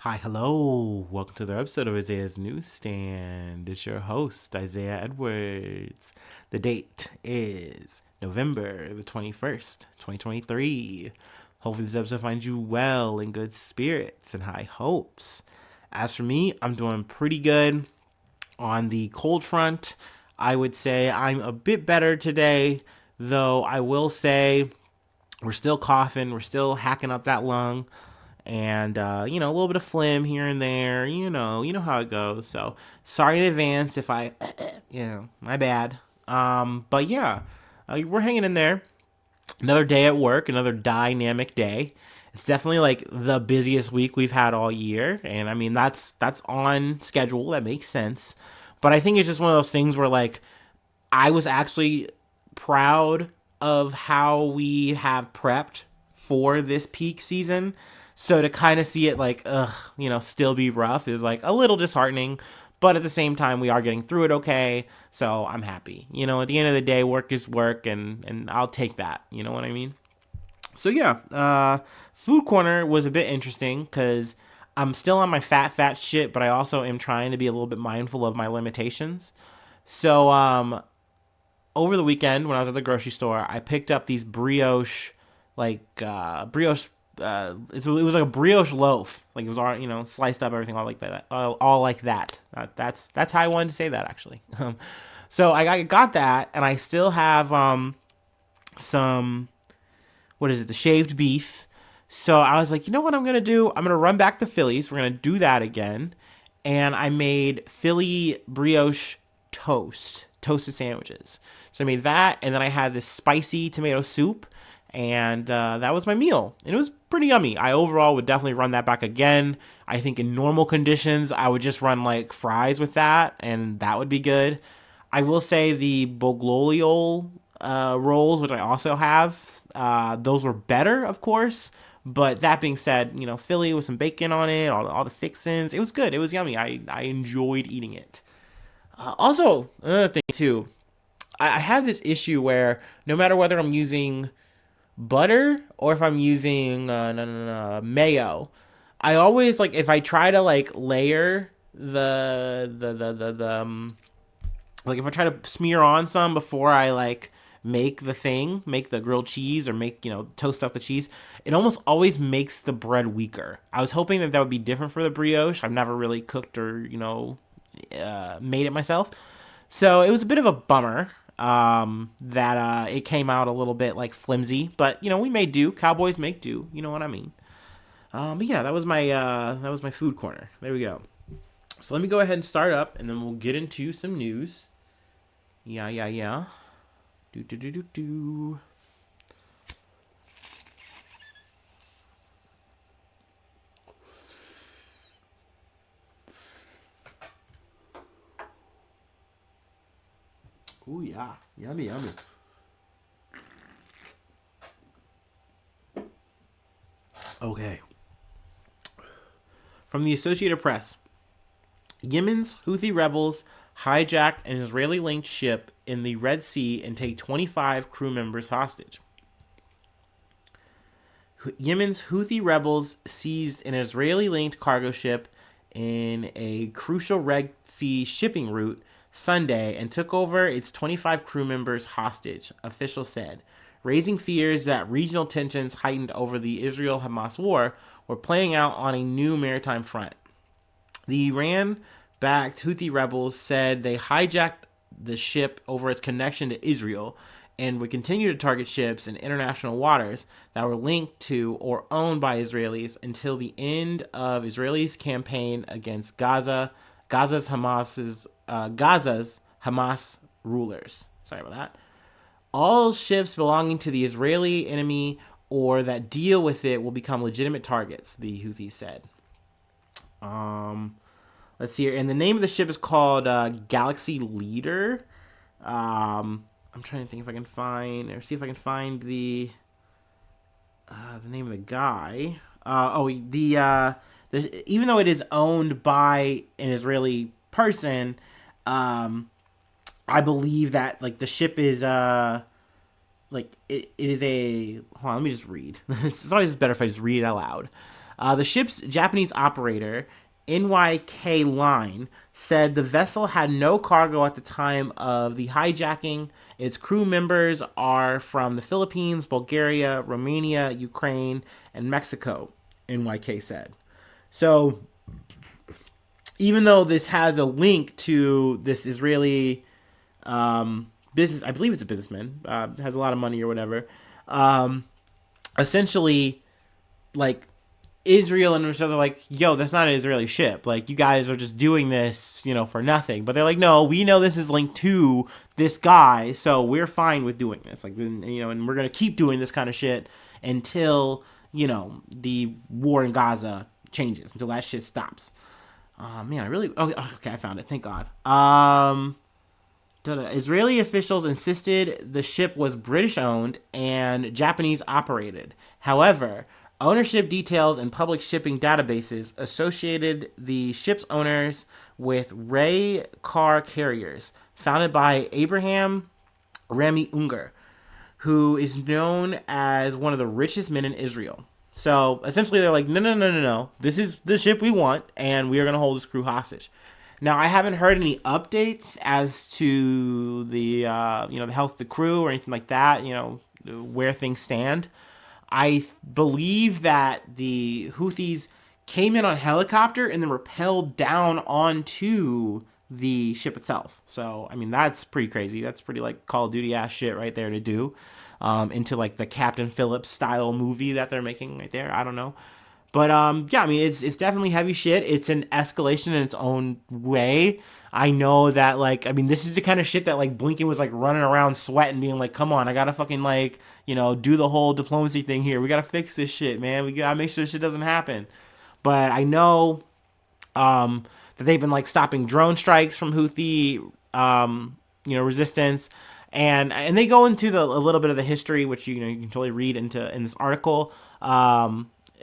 Hi, hello. Welcome to the episode of Isaiah's Newsstand. It's your host, Isaiah Edwards. The date is November the 21st, 2023. Hopefully, this episode finds you well, in good spirits, and high hopes. As for me, I'm doing pretty good on the cold front. I would say I'm a bit better today, though I will say we're still coughing, we're still hacking up that lung, and a little bit of phlegm here and there. You know how it goes. So sorry in advance if I, my bad. But yeah, we're hanging in there. Another day at work, another dynamic day. It's definitely like the busiest week we've had all year, and I mean that's on schedule. That makes sense. But I think it's just one of those things where like I was actually proud of how we have prepped for this peak season. So to kind of see it like, still be rough is like a little disheartening. But at the same time, we are getting through it okay. So I'm happy. At the end of the day, work is work, and I'll take that. You know what I mean? So yeah, food corner was a bit interesting because I'm still on my fat shit, but I also am trying to be a little bit mindful of my limitations. So over the weekend when I was at the grocery store, I picked up these brioche, brioche. It was like a brioche loaf, like it was all sliced up, everything all like that, all like that. That's how I wanted to say that actually. So I got that, and I still have some, what is it, the shaved beef. So I was like, you know what I'm gonna do? I'm gonna run back to Philly's. We're gonna do that again, and I made Philly brioche toasted sandwiches. So I made that, and then I had this spicy tomato soup, and that was my meal. And it was pretty yummy. I overall would definitely run that back again. I think in normal conditions, I would just run like fries with that, and that would be good. I will say the Boglolio rolls, which I also have, those were better, of course. But that being said, Philly with some bacon on it, all the fixins, it was good. It was yummy. I enjoyed eating it. Also, another thing too, I have this issue where no matter whether I'm using butter or if I'm using no, mayo, I always like if I try to like layer the like if I try to smear on some before I like make the grilled cheese or make toast up the cheese, it almost always makes the bread weaker. I was hoping that would be different for the brioche. I've never really cooked or made it myself, so it was a bit of a bummer that it came out a little bit like flimsy, but we made do. Cowboys make do. You know what I mean? But yeah, that was my food corner. There we go. So let me go ahead and start up, and then we'll get into some news. Yeah. Do. Ooh yeah, yummy. Okay. From the Associated Press, Yemen's Houthi rebels hijacked an Israeli-linked ship in the Red Sea and take 25 crew members hostage. Yemen's Houthi rebels seized an Israeli-linked cargo ship in a crucial Red Sea shipping route Sunday and took over its 25 crew members hostage, officials said, raising fears that regional tensions heightened over the Israel-Hamas war were playing out on a new maritime front. The Iran-backed Houthi rebels said they hijacked the ship over its connection to Israel and would continue to target ships in international waters that were linked to or owned by Israelis until the end of Israelis' campaign against Gaza's Hamas rulers. Sorry about that. All ships belonging to the Israeli enemy or that deal with it will become legitimate targets, the Houthis said. Let's see here. And the name of the ship is called Galaxy Leader. I'm trying to think if I can find or see if I can find the name of the guy. Even though it is owned by an Israeli person, I believe that like the ship is it is a hold on, let me just read. It's always better if I just read it out loud. The ship's Japanese operator, NYK Line, said the vessel had no cargo at the time of the hijacking. Its crew members are from the Philippines, Bulgaria, Romania, Ukraine, and Mexico, NYK said. So even though this has a link to this Israeli business, I believe it's a businessman, has a lot of money or whatever, essentially, like, Israel and each other like, yo, that's not an Israeli ship. Like, you guys are just doing this, for nothing. But they're like, no, we know this is linked to this guy, so we're fine with doing this. Like, and we're going to keep doing this kind of shit until, the war in Gaza changes, until that shit stops. Man, okay, I found it. Thank God. Israeli officials insisted the ship was British owned and Japanese operated. However, ownership details and public shipping databases associated the ship's owners with Ray Car Carriers, founded by Abraham Rami Unger, who is known as one of the richest men in Israel. So essentially, they're like, no. This is the ship we want, and we are going to hold this crew hostage. Now, I haven't heard any updates as to the the health of the crew or anything like that. Where things stand. I believe that the Houthis came in on helicopter and then rappelled down onto the ship itself. So, I mean, that's pretty crazy. That's pretty, like, Call of Duty ass shit right there to do. Into, like, the Captain Phillips style movie that they're making right there. I don't know. But, yeah, I mean, it's definitely heavy shit. It's an escalation in its own way. I know that, like, I mean, this is the kind of shit that, like, Blinken was, like, running around sweating, being like, come on, I gotta fucking, like, do the whole diplomacy thing here. We gotta fix this shit, man. We gotta make sure this shit doesn't happen. But I know, that they've been, like, stopping drone strikes from Houthi, resistance. And they go into a little bit of the history, which, you can totally read in this article.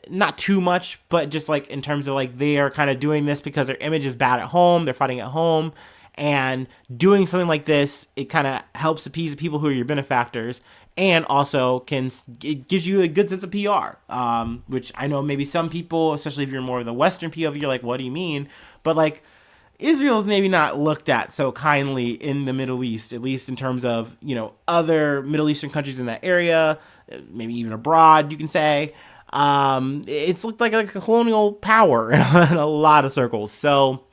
Not too much, but just, like, in terms of, like, they are kind of doing this because their image is bad at home. They're fighting at home. And doing something like this, it kind of helps appease the people who are your benefactors, and also it gives you a good sense of PR, which I know maybe some people, especially if you're more of the Western POV, you're like, what do you mean? But, like, Israel's maybe not looked at so kindly in the Middle East, at least in terms of, other Middle Eastern countries in that area, maybe even abroad, you can say. It's looked like a colonial power in a lot of circles. So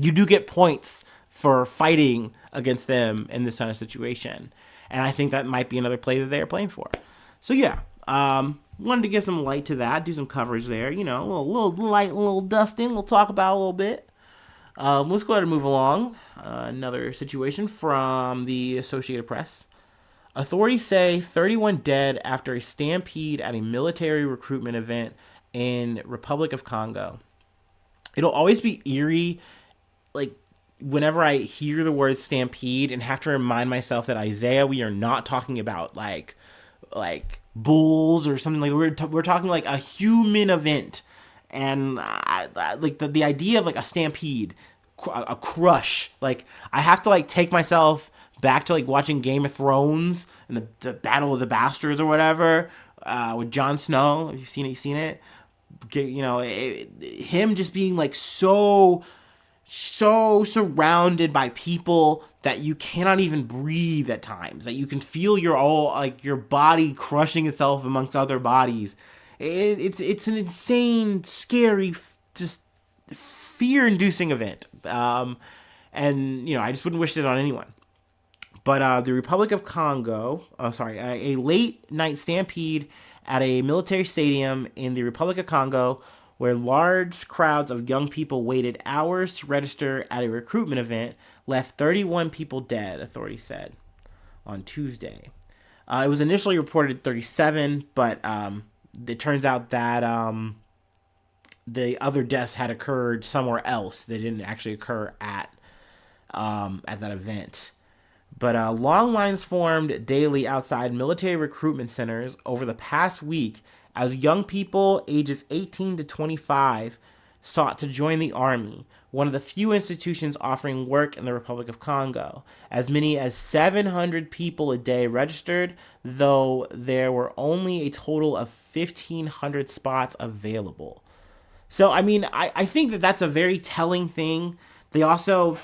you do get points for fighting against them in this kind of situation. And I think that might be another play that they're playing for. So yeah, wanted to give some light to that, do some coverage there, a little light, a little dusting. We'll talk about a little bit. Let's go ahead and move along. Another situation from the Associated Press. Authorities say 31 dead after a stampede at a military recruitment event in Republic of Congo. It'll always be eerie, like, whenever I hear the word stampede and have to remind myself that, Isaiah, we are not talking about, like bulls or something. Like, we're talking, like, a human event. And, like, the idea of, like, a stampede, a crush, like, I have to, like, take myself back to, like, watching Game of Thrones and the Battle of the Bastards or whatever, with Jon Snow. Have you seen it? Him just being, like, so surrounded by people that you cannot even breathe at times, that you can feel your body crushing itself amongst other bodies. It's an insane, scary, just fear-inducing event. And, I just wouldn't wish it on anyone. But the Republic of Congo, a late-night stampede at a military stadium in the Republic of Congo, where large crowds of young people waited hours to register at a recruitment event, left 31 people dead, authorities said on Tuesday. It was initially reported 37, but it turns out that the other deaths had occurred somewhere else. They didn't actually occur at that event. But long lines formed daily outside military recruitment centers over the past week as young people ages 18 to 25 sought to join the army, one of the few institutions offering work in the Republic of Congo. As many as 700 people a day registered, though there were only a total of 1,500 spots available. So, I mean, I think that that's a very telling thing. They also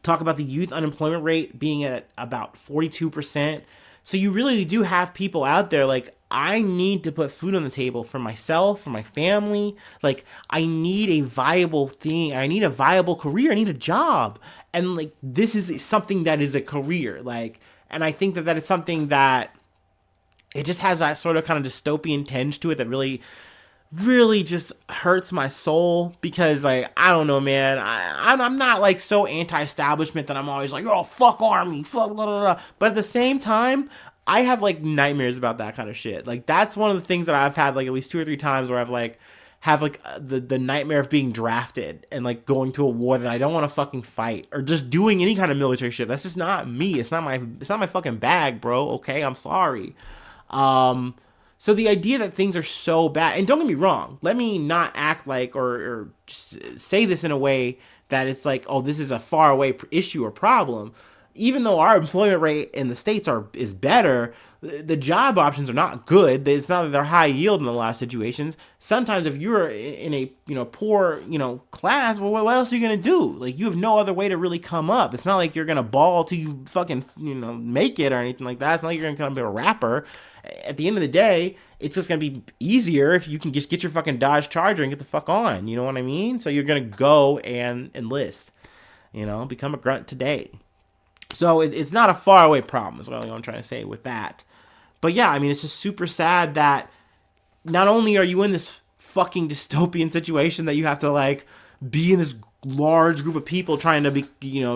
talk about the youth unemployment rate being at about 42%. So you really do have people out there like, I need to put food on the table for myself, for my family. Like, I need a viable thing. I need a viable career. I need a job. And like, this is something that is a career. Like, and I think that that is something that it just has that sort of kind of dystopian tinge to it that really just hurts my soul because like I don't know, man. I'm not like so anti-establishment that I'm always like, oh fuck army, fuck blah blah blah. But at the same time, I have like nightmares about that kind of shit. Like that's one of the things that I've had like at least 2 or 3 times where I've like have like the nightmare of being drafted and like going to a war that I don't want to fucking fight or just doing any kind of military shit. That's just not me. It's not my fucking bag, bro. Okay, I'm sorry. Um, so the idea that things are so bad, and don't get me wrong, let me not act like or just say this in a way that it's like, oh, this is a far away issue or problem. Even though our employment rate in the states is better, the job options are not good. It's not that they're high yield in a lot of situations. Sometimes if you're in a poor class, well, what else are you gonna do? Like you have no other way to really come up. It's not like you're gonna ball till you fucking make it or anything like that. It's not like you're gonna become a rapper. At the end of the day, it's just gonna be easier if you can just get your fucking Dodge Charger and get the fuck on. You know what I mean? So you're gonna go and enlist. Become a grunt today. So it's not a faraway problem, is what I'm trying to say with that. But yeah, I mean, it's just super sad that not only are you in this fucking dystopian situation that you have to like be in this large group of people trying to be,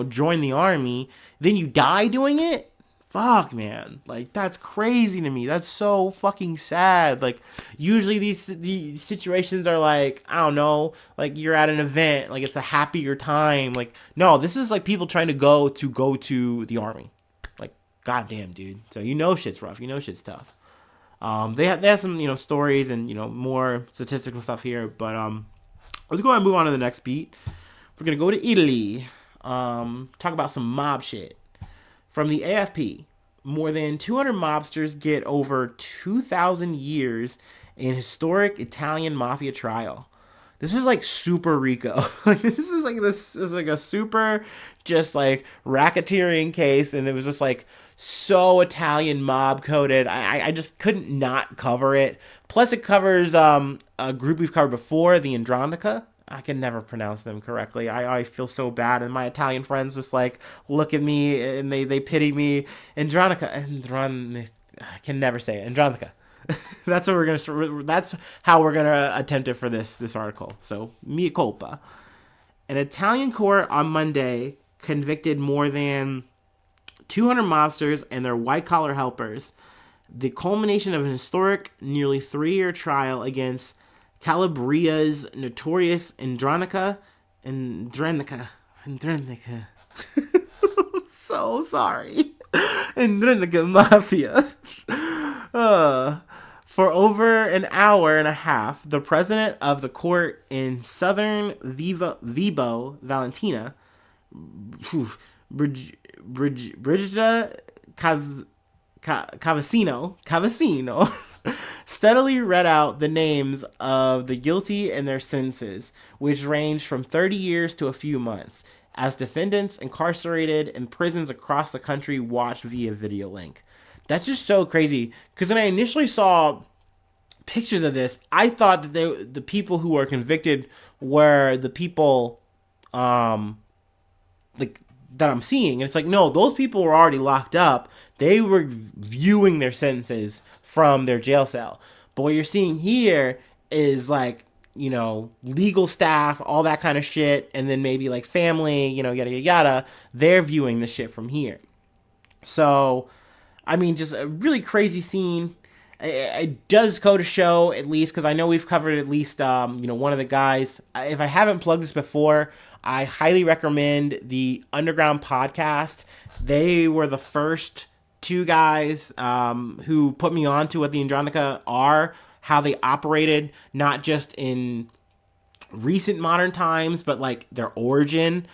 join the army, then you die doing it. Fuck, man. Like, that's crazy to me. That's so fucking sad. Like, usually these situations are like, I don't know, like you're at an event, like it's a happier time. Like, no, this is like people trying to go to the army. Like, goddamn, dude. So shit's rough. Shit's tough. They have some, stories and, more statistical stuff here. But let's go ahead and move on to the next beat. We're going to go to Italy. Talk about some mob shit. From the AFP, more than 200 mobsters get over 2,000 years in historic Italian mafia trial. This is like super Rico. This is like a super just like racketeering case, and it was just like so Italian mob coded. I just couldn't not cover it. Plus, it covers a group we've covered before, the Andronica. I can never pronounce them correctly. I feel so bad, and my Italian friends just like look at me and they pity me. I can never say it. Andronica. That's how we're gonna attempt it for this article. So mea culpa. An Italian court on Monday convicted more than 200 mobsters and their white collar helpers. The culmination of an historic, nearly 3-year trial against Calabria's notorious Andronica. So sorry. Andronica Mafia. For over an hour and a half, the president of the court in southern Vibo Valentina, Brigida Cavacino, steadily read out the names of the guilty and their sentences, which ranged from 30 years to a few months, as defendants incarcerated in prisons across the country watched via video link. That's just so crazy, because when I initially saw pictures of this, I thought that the people who were convicted were the people like that I'm seeing, and it's like, no, those people were already locked up. They were viewing their sentences from their jail cell. But what you're seeing here is like, legal staff, all that kind of shit, and then maybe like family, yada yada yada. They're viewing the shit from here. So, I mean, just a really crazy scene. It does go to show, at least, because I know we've covered at least, one of the guys. If I haven't plugged this before, I highly recommend the Underground podcast. They were the first 2 guys who put me on to what the Andronica are, how they operated, not just in recent modern times, but like their origin,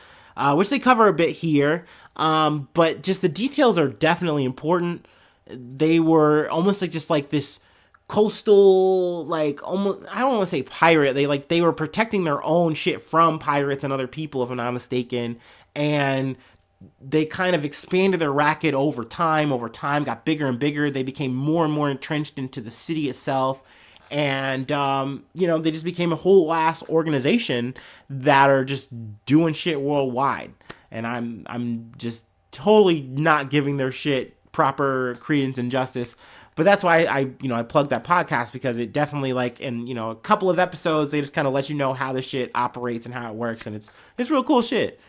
which they cover a bit here. But just the details are definitely important. They were almost like just like this coastal, like, almost, I don't want to say pirate. They were protecting their own shit from pirates and other people, if I'm not mistaken. And they kind of expanded their racket over time. Over time, got bigger and bigger. They became more and more entrenched into the city itself. And they just became a whole ass organization that are just doing shit worldwide. And I'm just totally not giving their shit proper credence and justice. But that's why I plugged that podcast, because it definitely, like, in a couple of episodes, they just kind of let you know how the shit operates and how it works, and it's real cool shit.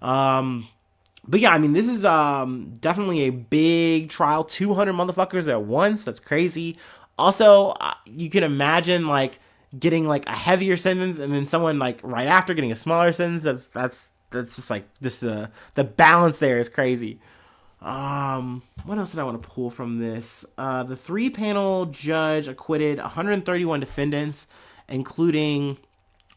But yeah, I mean, this is definitely a big trial. 200 motherfuckers at once. That's crazy. Also, you can imagine, like, getting, like, a heavier sentence, and then someone, like, right after getting a smaller sentence. That's just, like, just the balance there is crazy. What else did I want to pull from this? The 3-panel judge acquitted 131 defendants, including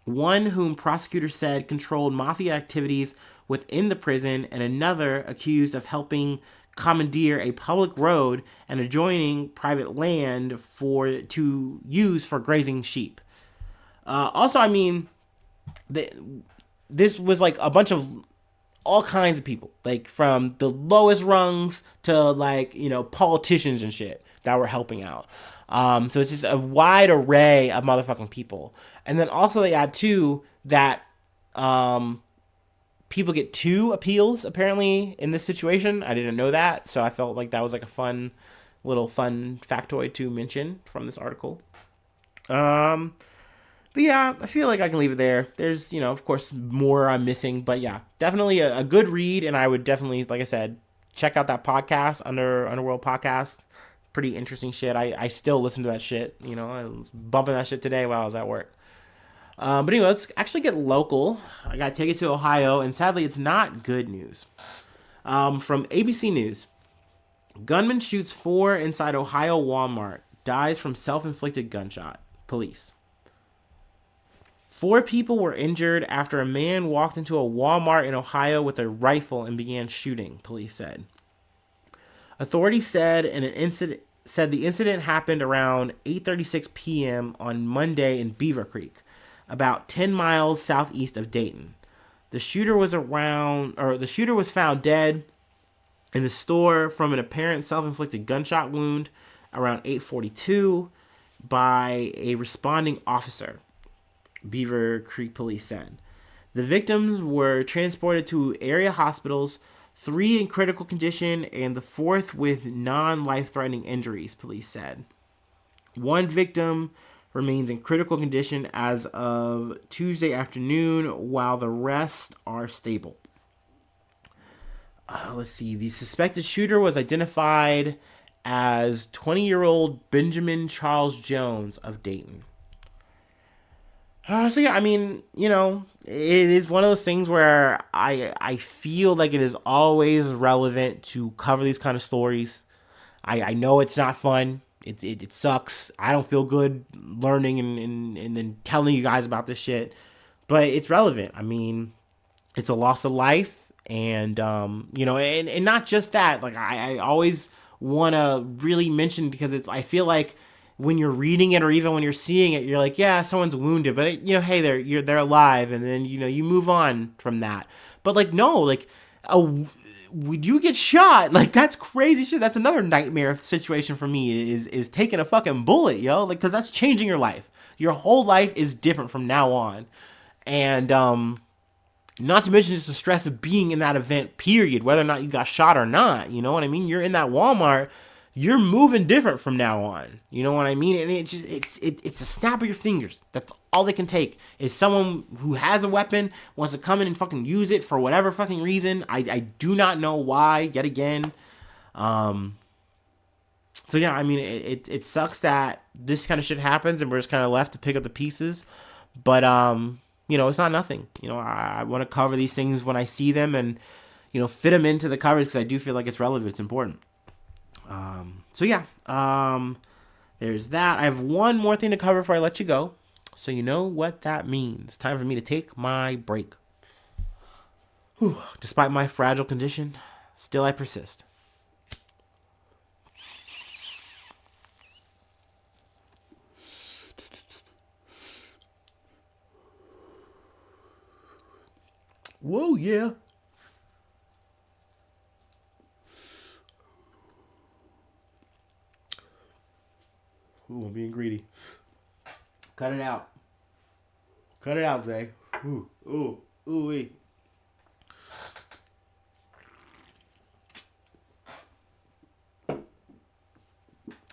one whom prosecutors said controlled mafia activities within the prison, and another accused of helping commandeer a public road and adjoining private land to use for grazing sheep. Also, I mean, this was like a bunch of all kinds of people, like from the lowest rungs to, like, politicians and shit that were helping out. So it's just a wide array of motherfucking people. And then also they add too that people get 2 appeals apparently in this situation. I didn't know that, so I felt like that was like a fun factoid to mention from this article. But yeah, I feel like I can leave it there. There's, of course, more I'm missing. But yeah, definitely a good read. And I would definitely, like I said, check out that podcast, Underworld Podcast. Pretty interesting shit. I still listen to that shit. I was bumping that shit today while I was at work. But anyway, let's actually get local. I got to take it to Ohio. And sadly, it's not good news. From ABC News. Gunman shoots 4 inside Ohio Walmart. Dies from self-inflicted gunshot. Police. 4 people were injured after a man walked into a Walmart in Ohio with a rifle and began shooting, police said. Authorities said the incident happened around 8:36 p.m. on Monday in Beaver Creek, about 10 miles southeast of Dayton. The shooter was found dead in the store from an apparent self-inflicted gunshot wound around 8:42 by a responding officer, Beaver Creek police said. The victims were transported to area hospitals, 3 in critical condition and the 4th with non-life-threatening injuries, police said. 1 victim remains in critical condition as of Tuesday afternoon, while the rest are stable. Let's see. The suspected shooter was identified as 20-year-old Benjamin Charles Jones of Dayton. So yeah, I mean, it is one of those things where I feel like it is always relevant to cover these kind of stories. I know it's not fun. It sucks. I don't feel good learning and then telling you guys about this shit. But it's relevant. I mean, it's a loss of life. And, and not just that. Like, I always want to really mention, because I feel like when you're reading it or even when you're seeing it, you're like, yeah, someone's wounded, but hey, they're alive, and then you move on from that. But like, no, like, would you get shot? Like, that's crazy shit. That's another nightmare situation for me, is taking a fucking bullet, yo. Like, because that's changing your life. Your whole life is different from now on, and not to mention just the stress of being in that event. Period. Whether or not you got shot or not, you know what I mean. You're in that Walmart. You're moving different from now on. You know what I mean? And it's a snap of your fingers. That's all they can take, is someone who has a weapon, wants to come in and fucking use it for whatever fucking reason. I do not know why, yet again. So yeah, I mean, it sucks that this kind of shit happens and we're just kind of left to pick up the pieces. But, it's not nothing. I want to cover these things when I see them and, fit them into the coverage, because I do feel like it's relevant. It's important. So yeah, there's that. I have one more thing to cover before I let you go. So you know what that means. Time for me to take my break. Whew. Despite my fragile condition, still I persist. Whoa, yeah. Ooh, I'm being greedy. Cut it out. Cut it out, Zay. Ooh, ooh, ooh, wee.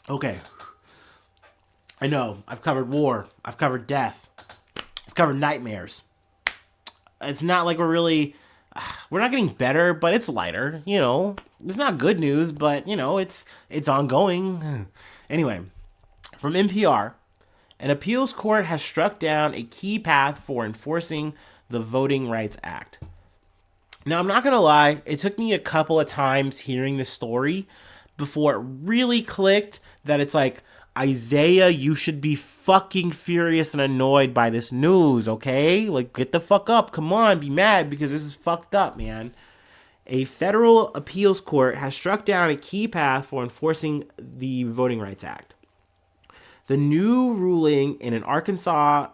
Okay. I know. I've covered war. I've covered death. I've covered nightmares. It's not like we're not getting better, but it's lighter. It's not good news, but it's ongoing. Anyway, from NPR, an appeals court has struck down a key path for enforcing the Voting Rights Act. Now, I'm not going to lie, it took me a couple of times hearing this story before it really clicked that it's like, Isaiah, you should be fucking furious and annoyed by this news, okay? Like, get the fuck up. Come on, be mad because this is fucked up, man. A federal appeals court has struck down a key path for enforcing the Voting Rights Act. The new ruling in an Arkansas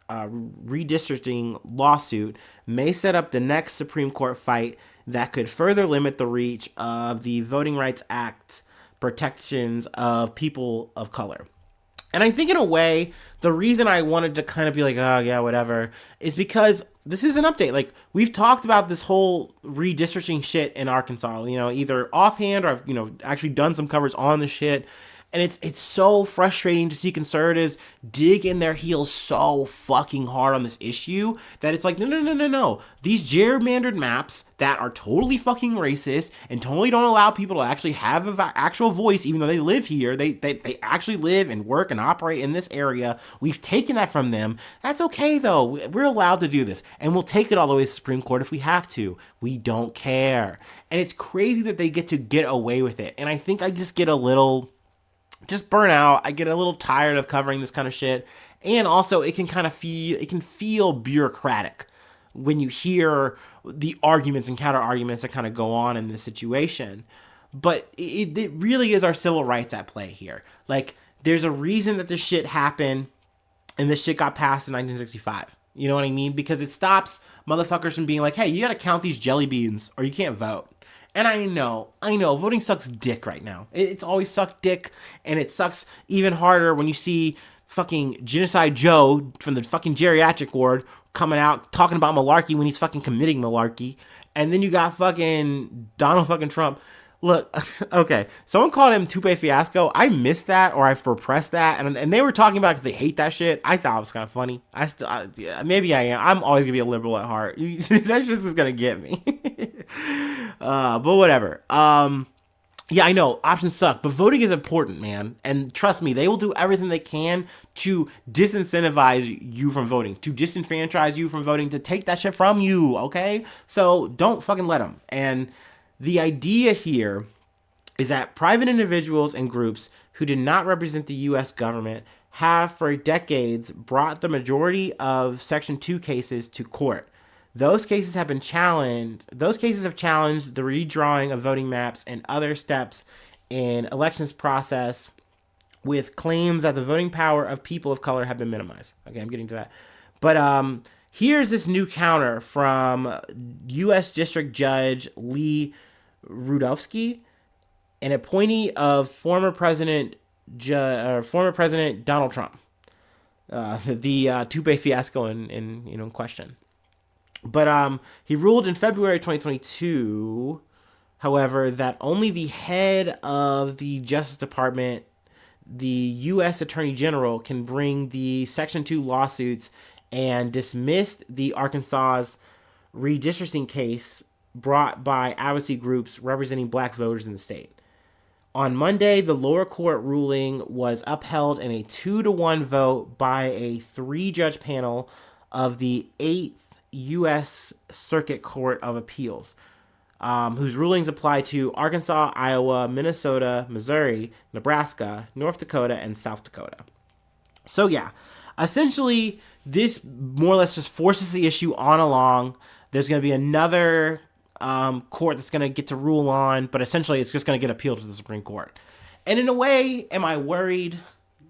redistricting lawsuit may set up the next Supreme Court fight that could further limit the reach of the Voting Rights Act protections of people of color. And I think in a way, the reason I wanted to kind of be like, oh yeah, whatever, is because this is an update. Like, we've talked about this whole redistricting shit in Arkansas, either offhand or I've, actually done some covers on the shit. And it's so frustrating to see conservatives dig in their heels so fucking hard on this issue that it's like, no. These gerrymandered maps that are totally fucking racist and totally don't allow people to actually have an actual voice, even though they live here. They actually live and work and operate in this area. We've taken that from them. That's okay, though. We're allowed to do this. And we'll take it all the way to the Supreme Court if we have to. We don't care. And it's crazy that they get to get away with it. And I think I just get a little... just burn out. I get a little tired of covering this kind of shit. And also it can feel bureaucratic when you hear the arguments and counter arguments that kind of go on in this situation. But it really is our civil rights at play here. Like, there's a reason that this shit happened and this shit got passed in 1965. You know what I mean? Because it stops motherfuckers from being like, hey, you gotta count these jelly beans or you can't vote. And I know, voting sucks dick right now. It's always sucked dick, and it sucks even harder when you see fucking Genocide Joe from the fucking geriatric ward coming out talking about malarkey when he's fucking committing malarkey. And then you got fucking Donald fucking Trump. Look, okay, someone called him Tupe Fiasco. I missed that, or I repressed that, and they were talking about it because they hate that shit. I thought it was kind of funny. Maybe I am. I'm always gonna be a liberal at heart. That shit's just gonna get me. But whatever. Yeah, I know options suck, but voting is important, man. And trust me, they will do everything they can to disincentivize you from voting, to disenfranchise you from voting, to take that shit from you. Okay, so don't fucking let them. And the idea here is that private individuals and groups who do not represent the U.S. government have for decades brought the majority of Section 2 cases to court. Those cases have challenged the redrawing of voting maps and other steps in elections process with claims that the voting power of people of color have been minimized. Okay, I'm getting to that. But here's this new counter from U.S. District Judge Lee Rudolphsky, an appointee of former President Donald Trump, the Tupe Fiasco in question. But he ruled in February 2022, however, that only the head of the Justice Department, the U.S. Attorney General, can bring the Section 2 lawsuits, and dismissed the Arkansas's redistricting case brought by advocacy groups representing black voters in the state. On Monday, the lower court ruling was upheld in a 2-1 vote by a 3-judge panel of the 8th U.S. Circuit Court of Appeals, whose rulings apply to Arkansas, Iowa, Minnesota, Missouri, Nebraska, North Dakota, and South Dakota. So yeah, essentially, this more or less just forces the issue on along. There's going to be another court that's going to get to rule on, but essentially it's just going to get appealed to the Supreme Court. And in a way, am I worried?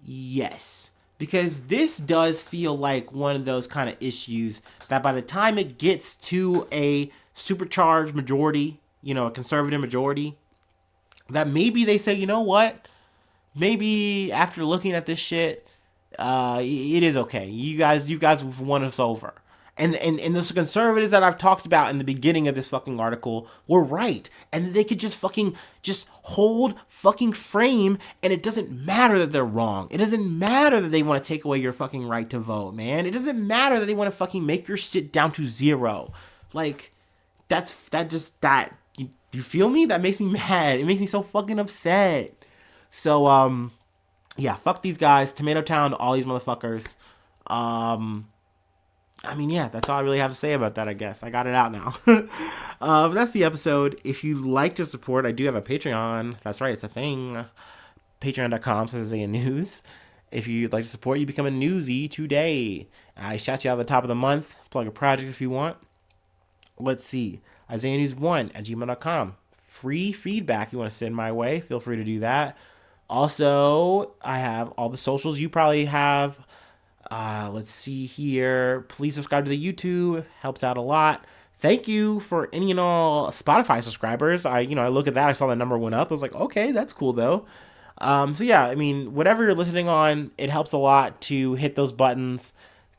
Yes. because this does feel like one of those kind of issues that by the time it gets to a supercharged majority, a conservative majority, that maybe they say, you know what? Maybe after looking at this shit, it is okay. You guys have won us over. And the conservatives that I've talked about in the beginning of this fucking article were right. And they could just hold fucking frame, and it doesn't matter that they're wrong. It doesn't matter that they want to take away your fucking right to vote, man. It doesn't matter that they want to fucking make your shit down to 0. Like, you feel me? That makes me mad. It makes me so fucking upset. So, yeah, fuck these guys. Tomato Town to all these motherfuckers. Yeah, that's all I really have to say about that, I guess. I got it out now. But that's the episode. If you'd like to support, I do have a Patreon. That's right, it's a thing. Patreon.com/IsaiahNews. If you'd like to support, you become a newsie today. I shout you out at the top of the month. Plug a project if you want. Let's see. IsaiahNews1@gmail.com. Free feedback you want to send my way, feel free to do that. Also, I have all the socials you probably have. Let's see here. Please subscribe to the YouTube. Helps out a lot. Thank you for any and all Spotify subscribers. I look at that. I saw the number went up. I was like, okay, that's cool though. So yeah, whatever you're listening on, it helps a lot to hit those buttons.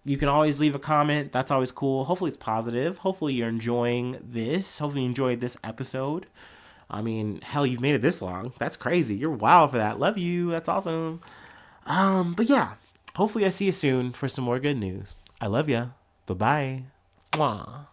You can always leave a comment. That's always cool. Hopefully it's positive. Hopefully you're enjoying this. Hopefully you enjoyed this episode. Hell, you've made it this long. That's crazy. You're wild for that. Love you. That's awesome. But yeah, hopefully I see you soon for some more good news. I love ya. Bye-bye. Mwah.